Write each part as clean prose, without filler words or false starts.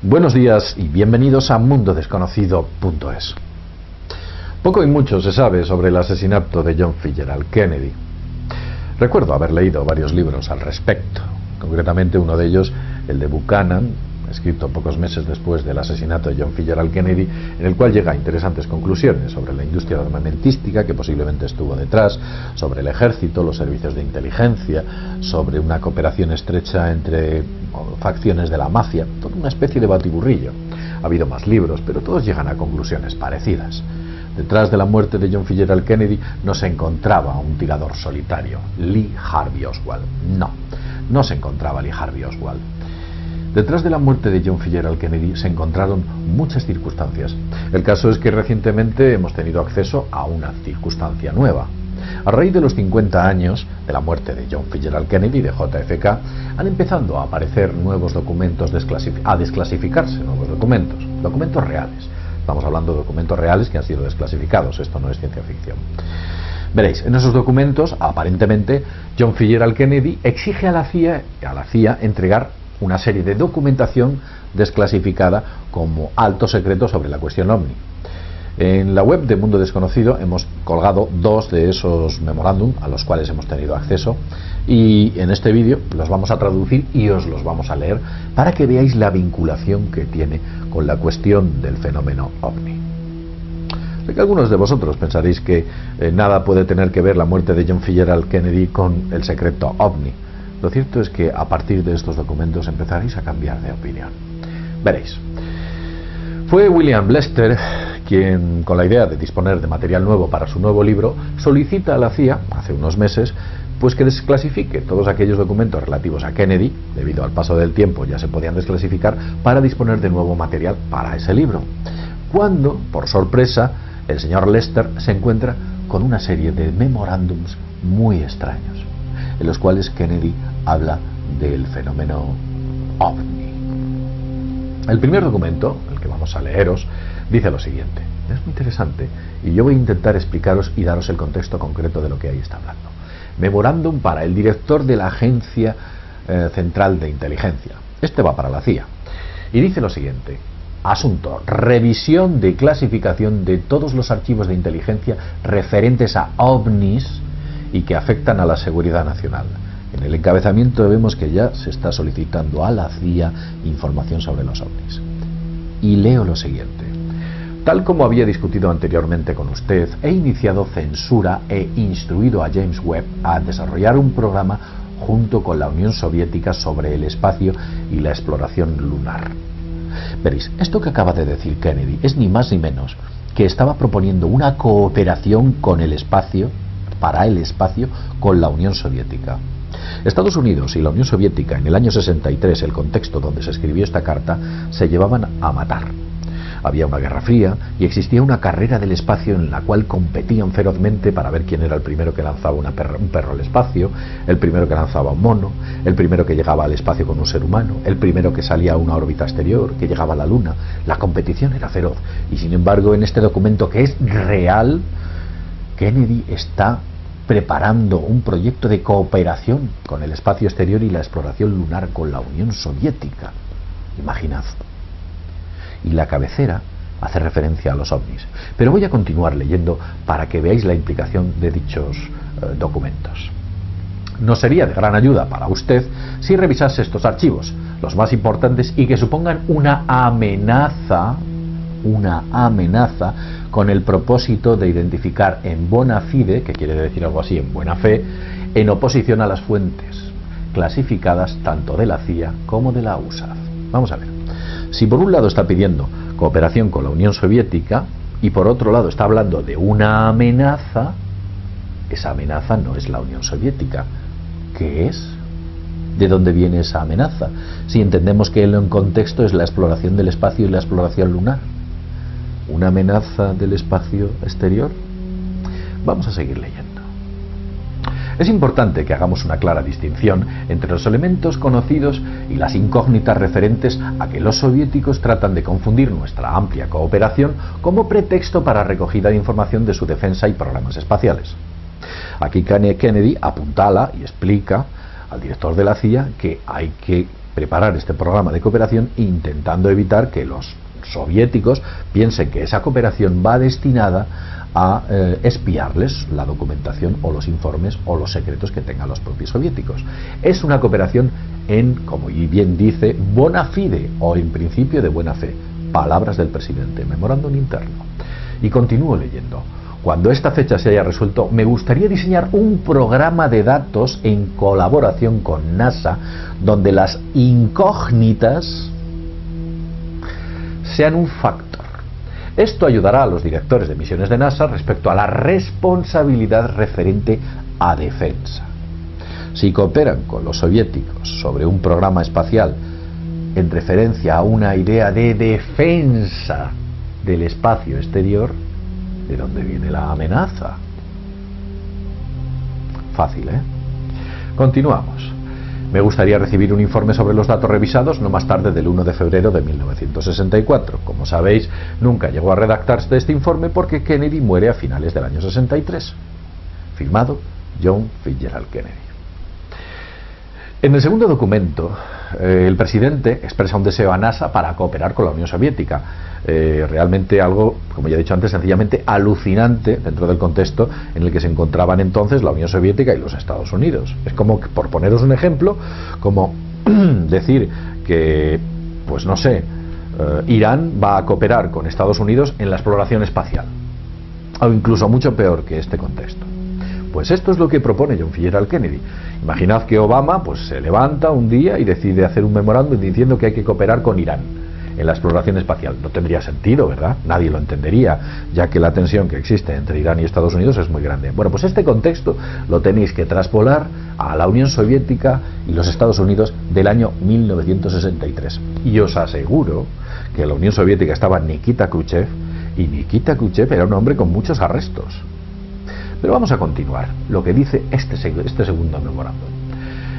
Buenos días y bienvenidos a mundodesconocido.es. Poco y mucho se sabe sobre el asesinato de John Fitzgerald Kennedy. Recuerdo haber leído varios libros al respecto, concretamente uno de ellos, el de Buchanan, escrito pocos meses después del asesinato de John Fitzgerald Kennedy, en el cual llega a interesantes conclusiones sobre la industria armamentística que posiblemente estuvo detrás, sobre el ejército, los servicios de inteligencia, sobre una cooperación estrecha entre facciones de la mafia, toda una especie de batiburrillo. Ha habido más libros, pero todos llegan a conclusiones parecidas. Detrás de la muerte de John Fitzgerald Kennedy no se encontraba un tirador solitario, Lee Harvey Oswald. No se encontraba Lee Harvey Oswald. Detrás de la muerte de John Fitzgerald Kennedy se encontraron muchas circunstancias. El caso es que recientemente hemos tenido acceso a una circunstancia nueva. A raíz de los 50 años de la muerte de John Fitzgerald Kennedy, de JFK, han empezado a aparecer nuevos documentos, a desclasificarse nuevos documentos reales. Estamos hablando de documentos reales que han sido desclasificados, esto no es ciencia ficción. Veréis, en esos documentos, aparentemente, John Fitzgerald Kennedy exige a la CIA entregar una serie de documentación desclasificada como alto secreto sobre la cuestión OVNI. En la web de Mundo Desconocido hemos colgado dos de esos memorándum a los cuales hemos tenido acceso, y en este vídeo los vamos a traducir y os los vamos a leer para que veáis la vinculación que tiene con la cuestión del fenómeno OVNI. Sé que algunos de vosotros pensaréis que nada puede tener que ver la muerte de John Fitzgerald Kennedy con el secreto OVNI. Lo cierto es que a partir de estos documentos empezaréis a cambiar de opinión. Veréis. Fue William Lester quien, con la idea de disponer de material nuevo para su nuevo libro, solicita a la CIA, hace unos meses, pues que desclasifique todos aquellos documentos relativos a Kennedy. Debido al paso del tiempo ya se podían desclasificar, para disponer de nuevo material para ese libro. Cuando, por sorpresa, el señor Lester se encuentra con una serie de memorándums muy extraños, en los cuales Kennedy habla del fenómeno OVNI. El primer documento, el que vamos a leeros, dice lo siguiente. Es muy interesante y yo voy a intentar explicaros y daros el contexto concreto de lo que ahí está hablando. Memorándum para el director de la Agencia Central de Inteligencia. Este va para la CIA. Y dice lo siguiente. Asunto: revisión de clasificación de todos los archivos de inteligencia referentes a OVNIs y que afectan a la seguridad nacional. En el encabezamiento vemos que ya se está solicitando a la CIA información sobre los OVNIs. Y leo lo siguiente. Tal como había discutido anteriormente con usted, he iniciado censura e instruido a James Webb a desarrollar un programa junto con la Unión Soviética sobre el espacio y la exploración lunar. Veréis, esto que acaba de decir Kennedy es ni más ni menos que estaba proponiendo una cooperación con el espacio, para el espacio, con la Unión Soviética. Estados Unidos y la Unión Soviética, en el año 63, el contexto donde se escribió esta carta, se llevaban a matar. Había una guerra fría y existía una carrera del espacio en la cual competían ferozmente para ver quién era el primero que lanzaba un perro al espacio, el primero que lanzaba un mono, el primero que llegaba al espacio con un ser humano, el primero que salía a una órbita exterior, que llegaba a la Luna. La competición era feroz y, sin embargo, en este documento, que es real, Kennedy está preparando un proyecto de cooperación con el espacio exterior y la exploración lunar con la Unión Soviética. Imaginad. Y la cabecera hace referencia a los OVNIs. Pero voy a continuar leyendo para que veáis la implicación de dichos documentos. Nos sería de gran ayuda para usted si revisase estos archivos, los más importantes y que supongan una amenaza con el propósito de identificar en bona fide, que quiere decir algo así, en buena fe, en oposición a las fuentes clasificadas tanto de la CIA como de la USAF. Vamos a ver. Si por un lado está pidiendo cooperación con la Unión Soviética y por otro lado está hablando de una amenaza, esa amenaza no es la Unión Soviética. ¿Qué es? ¿De dónde viene esa amenaza? Si entendemos que en contexto es la exploración del espacio y la exploración lunar. ¿Una amenaza del espacio exterior? Vamos a seguir leyendo. Es importante que hagamos una clara distinción entre los elementos conocidos y las incógnitas referentes a que los soviéticos tratan de confundir nuestra amplia cooperación como pretexto para recogida de información de su defensa y programas espaciales. Aquí Kennedy apuntala y explica al director de la CIA que hay que preparar este programa de cooperación intentando evitar que los soviéticos piensen que esa cooperación va destinada a espiarles la documentación o los informes o los secretos que tengan los propios soviéticos. Es una cooperación en, como bien dice, bona fide o en principio de buena fe. Palabras del presidente, memorándum interno. Y continúo leyendo. Cuando esta fecha se haya resuelto, me gustaría diseñar un programa de datos en colaboración con NASA, donde las incógnitas sean un factor. Esto ayudará a los directores de misiones de NASA respecto a la responsabilidad referente a defensa. Si cooperan con los soviéticos sobre un programa espacial en referencia a una idea de defensa del espacio exterior, ¿de dónde viene la amenaza? Fácil, ¿eh? Continuamos. Me gustaría recibir un informe sobre los datos revisados no más tarde del 1 de febrero de 1964. Como sabéis, nunca llegó a redactarse este informe porque Kennedy muere a finales del año 63. Firmado John Fitzgerald Kennedy. En el segundo documento, el presidente expresa un deseo a NASA para cooperar con la Unión Soviética. Realmente algo, como ya he dicho antes, sencillamente alucinante dentro del contexto en el que se encontraban entonces la Unión Soviética y los Estados Unidos. Es como, por poneros un ejemplo, como decir que, pues no sé, Irán va a cooperar con Estados Unidos en la exploración espacial. O incluso mucho peor que este contexto. Pues esto es lo que propone John Fitzgerald Kennedy. Imaginad que Obama pues se levanta un día y decide hacer un memorándum diciendo que hay que cooperar con Irán en la exploración espacial. No tendría sentido, ¿verdad? Nadie lo entendería, ya que la tensión que existe entre Irán y Estados Unidos es muy grande. Bueno, pues este contexto lo tenéis que traspolar a la Unión Soviética y los Estados Unidos del año 1963. Y os aseguro que en la Unión Soviética estaba Nikita Khrushchev, y Nikita Khrushchev era un hombre con muchos arrestos. Pero vamos a continuar lo que dice este segundo memorándum.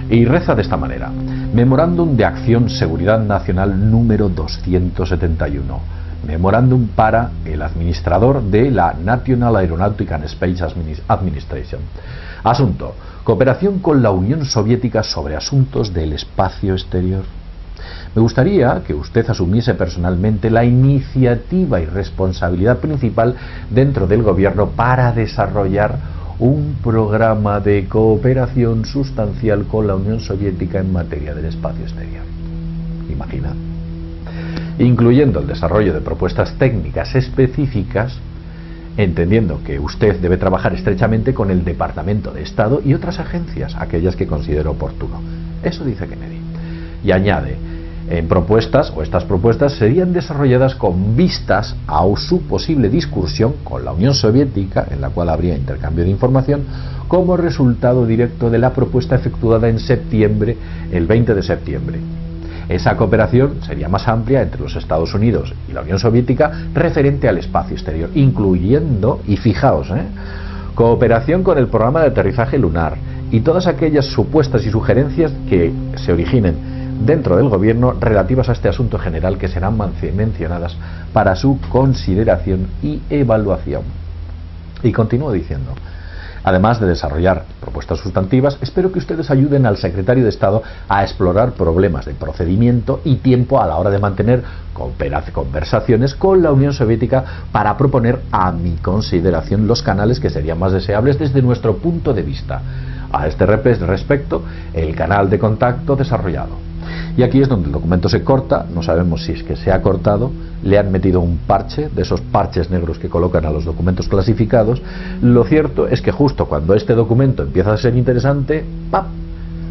Y reza de esta manera: Memorándum de Acción Seguridad Nacional número 271. Memorándum para el administrador de la National Aeronautic and Space Administration. Asunto: cooperación con la Unión Soviética sobre asuntos del espacio exterior. Me gustaría que usted asumiese personalmente la iniciativa y responsabilidad principal dentro del gobierno para desarrollar un programa de cooperación sustancial con la Unión Soviética en materia del espacio exterior. Imagina. Incluyendo el desarrollo de propuestas técnicas específicas, entendiendo que usted debe trabajar estrechamente con el Departamento de Estado y otras agencias, aquellas que considere oportuno. Eso dice Kennedy. Y añade: estas propuestas serían desarrolladas con vistas a su posible discusión con la Unión Soviética, en la cual habría intercambio de información, como resultado directo de la propuesta efectuada en septiembre, el 20 de septiembre. Esa cooperación sería más amplia entre los Estados Unidos y la Unión Soviética referente al espacio exterior, incluyendo, y fijaos, cooperación con el programa de aterrizaje lunar y todas aquellas supuestas y sugerencias que se originen dentro del gobierno relativas a este asunto general, que serán mencionadas para su consideración y evaluación. Y continúo diciendo: además de desarrollar propuestas sustantivas, espero que ustedes ayuden al secretario de Estado a explorar problemas de procedimiento y tiempo a la hora de mantener conversaciones con la Unión Soviética para proponer a mi consideración los canales que serían más deseables desde nuestro punto de vista. A este respecto, el canal de contacto desarrollado. Y aquí es donde el documento se corta. No sabemos si es que se ha cortado, le han metido un parche, de esos parches negros que colocan a los documentos clasificados. Lo cierto es que justo cuando este documento empieza a ser interesante, ¡pap!,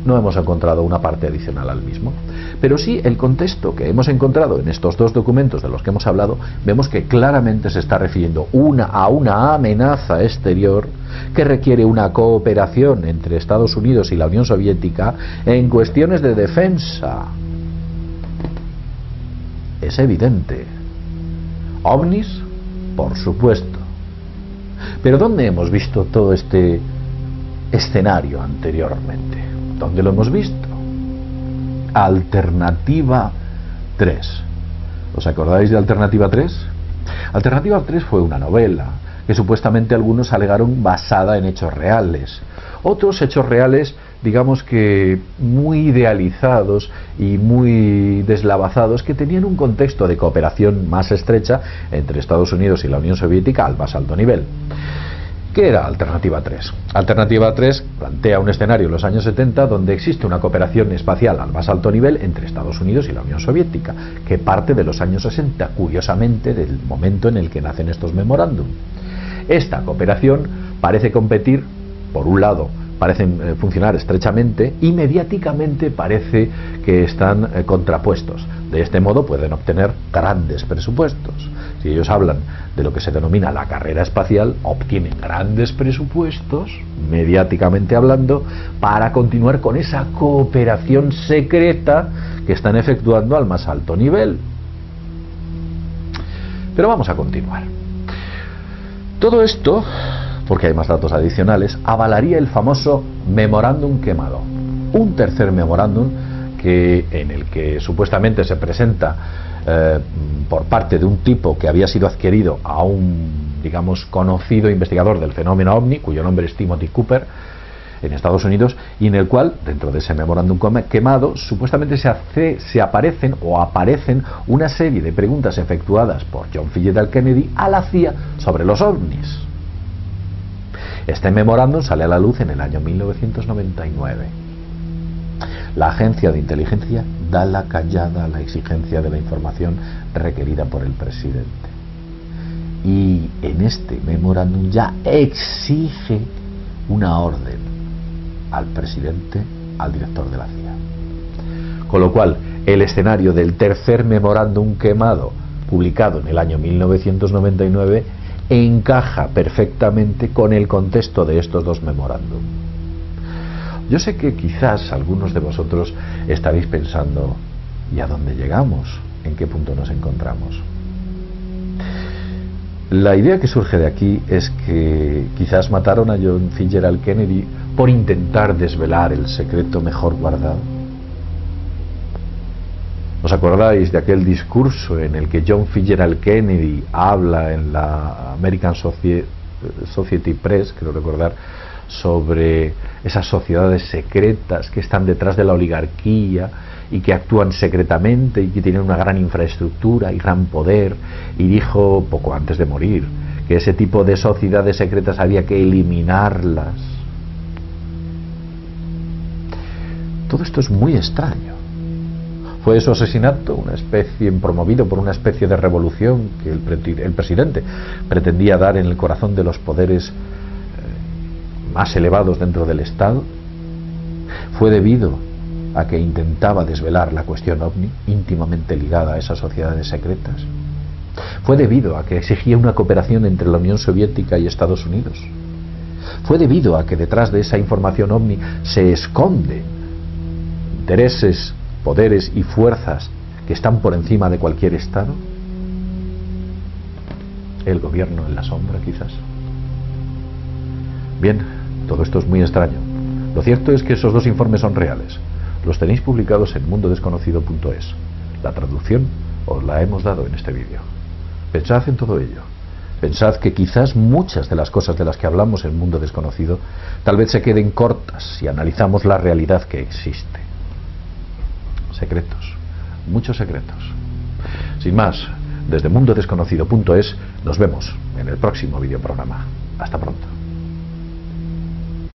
no hemos encontrado una parte adicional al mismo. Pero sí, el contexto que hemos encontrado en estos dos documentos de los que hemos hablado, vemos que claramente se está refiriendo a una amenaza exterior que requiere una cooperación entre Estados Unidos y la Unión Soviética en cuestiones de defensa. Es evidente. OVNIs, por supuesto. Pero ¿dónde hemos visto todo este escenario anteriormente? ¿Dónde lo hemos visto? Alternativa 3. ¿Os acordáis de Alternativa 3? Alternativa 3 fue una novela que supuestamente algunos alegaron basada en hechos reales. Otros hechos reales digamos que muy idealizados y muy deslavazados, que tenían un contexto de cooperación más estrecha entre Estados Unidos y la Unión Soviética al más alto nivel. ¿Qué era Alternativa 3? Alternativa 3 plantea un escenario en los años 70 donde existe una cooperación espacial al más alto nivel entre Estados Unidos y la Unión Soviética, que parte de los años 60, curiosamente del momento en el que nacen estos memorándum. Esta cooperación parece competir, por un lado, parecen funcionar estrechamente y mediáticamente parece que están contrapuestos. De este modo pueden obtener grandes presupuestos. Si ellos hablan de lo que se denomina la carrera espacial, obtienen grandes presupuestos, mediáticamente hablando, para continuar con esa cooperación secreta que están efectuando al más alto nivel. Pero vamos a continuar. Todo esto, porque hay más datos adicionales, avalaría el famoso memorándum quemado. Un tercer memorándum en el que supuestamente se presenta por parte de un tipo que había sido adquirido a un, digamos, conocido investigador del fenómeno OVNI, cuyo nombre es Timothy Cooper, en Estados Unidos, y en el cual, dentro de ese memorándum quemado, supuestamente aparecen una serie de preguntas efectuadas por John Fitzgerald Kennedy a la CIA sobre los OVNIs. Este memorándum sale a la luz en el año 1999. La agencia de inteligencia da la callada a la exigencia de la información requerida por el presidente. Y en este memorándum ya exige una orden al presidente, al director de la CIA. Con lo cual, el escenario del tercer memorándum quemado, publicado en el año 1999, encaja perfectamente con el contexto de estos dos memorándum. Yo sé que quizás algunos de vosotros estaréis pensando, ¿y a dónde llegamos? ¿En qué punto nos encontramos? La idea que surge de aquí es que quizás mataron a John Fitzgerald Kennedy por intentar desvelar el secreto mejor guardado. ¿Os acordáis de aquel discurso en el que John Fitzgerald Kennedy habla en la American Society Press, creo recordar, sobre esas sociedades secretas que están detrás de la oligarquía y que actúan secretamente y que tienen una gran infraestructura y gran poder, y dijo poco antes de morir que ese tipo de sociedades secretas había que eliminarlas? Todo esto es muy extraño. ¿Fue su asesinato promovido por una especie de revolución que el presidente pretendía dar en el corazón de los poderes más elevados dentro del Estado? ¿Fue debido a que intentaba desvelar la cuestión OVNI, íntimamente ligada a esas sociedades secretas? ¿Fue debido a que exigía una cooperación entre la Unión Soviética y Estados Unidos? ¿Fue debido a que detrás de esa información OVNI se esconden intereses, poderes y fuerzas que están por encima de cualquier Estado? ¿El gobierno en la sombra, quizás? Bien, todo esto es muy extraño. Lo cierto es que esos dos informes son reales. Los tenéis publicados en mundodesconocido.es. La traducción os la hemos dado en este vídeo. Pensad en todo ello. Pensad que quizás muchas de las cosas de las que hablamos en Mundo Desconocido tal vez se queden cortas si analizamos la realidad que existe. Secretos, muchos secretos. Sin más, desde mundodesconocido.es nos vemos en el próximo videoprograma. Hasta pronto.